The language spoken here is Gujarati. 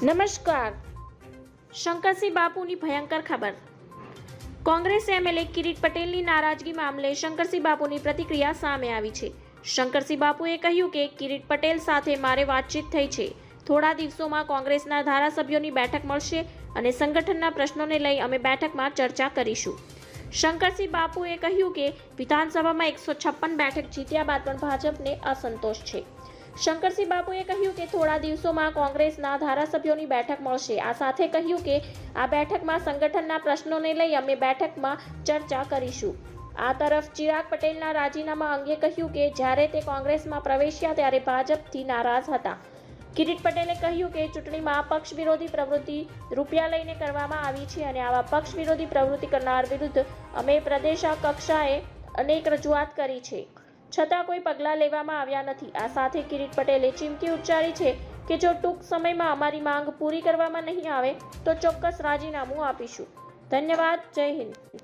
નમસ્કાર. શંકરસિંહ બાપુની ભયંકર ખબર. કોંગ્રેસ એમએલએ કિરીટ પટેલની નારાજગી મામલે શંકરસિંહ બાપુની પ્રતિક્રિયા સામે આવી છે. શંકરસિંહ બાપુએ કહ્યું કે કિરીટ પટેલ સાથે મારે વાતચીત થઈ છે. થોડા દિવસોમાં કોંગ્રેસના ધારાસભ્યોની બેઠક મળશે અને સંગઠનના પ્રશ્નોને લઈ અમે બેઠકમાં ચર્ચા કરીશું. શંકરસિંહ બાપુએ કહ્યું કે વિધાનસભામાં 156 બેઠક જીત્યા બાદ પણ ભાજપને અસંતોષ છે. શંકરસિંહ બાપુએ કહ્યું કે થોડા દિવસોમાં કોંગ્રેસના ધારાસભ્યોની બેઠક મળશે. આ સાથે કહ્યું કે આ બેઠકમાં સંગઠનના પ્રશ્નોને લઈ અમે બેઠકમાં ચર્ચા કરીશું. આ તરફ ચિરાગ પટેલના રાજીનામા અંગે કહ્યું કે જ્યારે તે કોંગ્રેસમાં પ્રવેશ્યા ત્યારે ભાજપથી નારાજ હતા. કિરીટ પટેલે કહ્યું કે ચૂંટણીમાં પક્ષ વિરોધી પ્રવૃત્તિ રૂપિયા લઈને કરવામાં આવી છે અને આવા પક્ષ વિરોધી પ્રવૃત્તિ કરનાર વિરુદ્ધ અમે પ્રદેશ કક્ષાએ અનેક રજૂઆત કરી છે, છતાં કોઈ પગલાં લેવામાં આવ્યા નથી. આ સાથે કિરીટ પટેલે ચીમકી ઉચ્ચારી છે કે જો ટૂંક સમયમાં અમારી માંગ પૂરી કરવામાં નહીં આવે તો ચોક્કસ રાજીનામું આપીશું. ધન્યવાદ. જય હિન્દ.